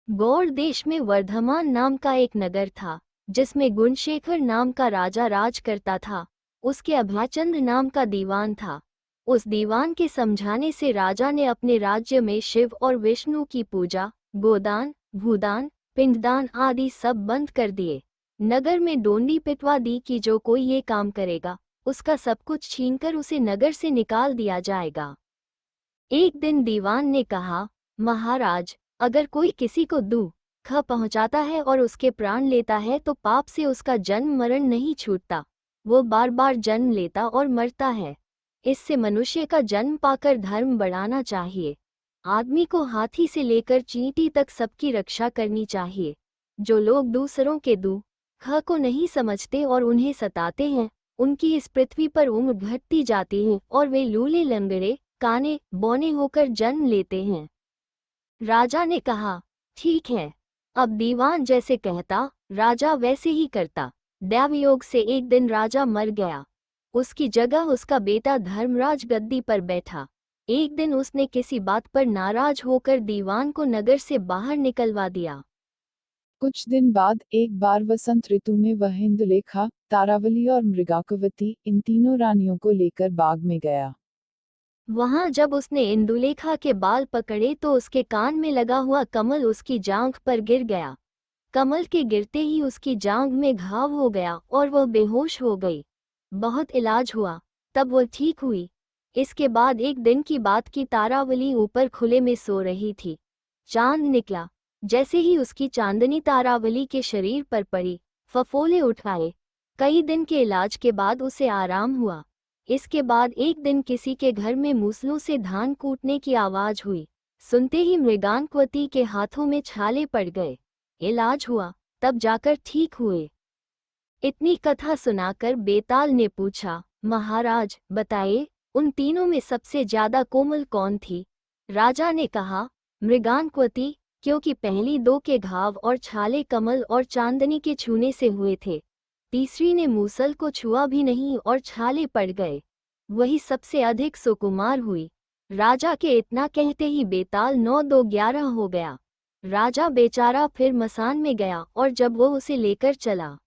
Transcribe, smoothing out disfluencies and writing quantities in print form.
गौड़ देश में वर्धमान नाम का एक नगर था, जिसमें गुणशेखर नाम का राजा राज करता था। उसके अभयचंद नाम का दीवान था। उस दीवान के समझाने से राजा ने अपने राज्य में शिव और विष्णु की पूजा, गोदान, भूदान, पिंडदान आदि सब बंद कर दिए। नगर में डोंडी पिटवा दी कि जो कोई ये काम करेगा, उसका सब कुछ छीनकर उसे नगर से निकाल दिया जाएगा। एक दिन दीवान ने कहा, महाराज, अगर कोई किसी को दुख पहुंचाता है और उसके प्राण लेता है तो पाप से उसका जन्म मरण नहीं छूटता, वो बार बार जन्म लेता और मरता है। इससे मनुष्य का जन्म पाकर धर्म बढ़ाना चाहिए। आदमी को हाथी से लेकर चींटी तक सबकी रक्षा करनी चाहिए। जो लोग दूसरों के दुख को नहीं समझते और उन्हें सताते हैं, उनकी इस पृथ्वी पर उम्र घटती जाती है और वे लूले लंगड़े काने बौने होकर जन्म लेते हैं। राजा ने कहा, ठीक है। अब दीवान जैसे कहता, राजा वैसे ही करता। दैवयोग से एक दिन राजा मर गया। उसकी जगह उसका बेटा धर्मराज गद्दी पर बैठा। एक दिन उसने किसी बात पर नाराज होकर दीवान को नगर से बाहर निकलवा दिया। कुछ दिन बाद एक बार वसंत ऋतु में वह इंदुलेखा, तारावली और मृगाकवती इन तीनों रानियों को लेकर बाग में गया। वहां जब उसने इंदुलेखा के बाल पकड़े तो उसके कान में लगा हुआ कमल उसकी जांघ पर गिर गया। कमल के गिरते ही उसकी जांघ में घाव हो गया और वह बेहोश हो गई। बहुत इलाज हुआ, तब वह ठीक हुई। इसके बाद एक दिन की बात की, तारावली ऊपर खुले में सो रही थी। चांद निकला। जैसे ही उसकी चांदनी तारावली के शरीर पर पड़ी, फफोले उठाए। कई दिन के इलाज के बाद उसे आराम हुआ। इसके बाद एक दिन किसी के घर में मूसलों से धान कूटने की आवाज हुई। सुनते ही मृगानक्वती के हाथों में छाले पड़ गए। इलाज हुआ, तब जाकर ठीक हुए। इतनी कथा सुनाकर बेताल ने पूछा, महाराज बताइए, उन तीनों में सबसे ज्यादा कोमल कौन थी? राजा ने कहा, मृगानक्वती, क्योंकि पहली दो के घाव और छाले कमल और चांदनी के छूने से हुए थे। तीसरी ने मूसल को छुआ भी नहीं और छाले पड़ गए। वही सबसे अधिक सुकुमार हुई। राजा के इतना कहते ही बेताल 9-2-11 हो गया। राजा बेचारा फिर मसान में गया और जब वो उसे लेकर चला,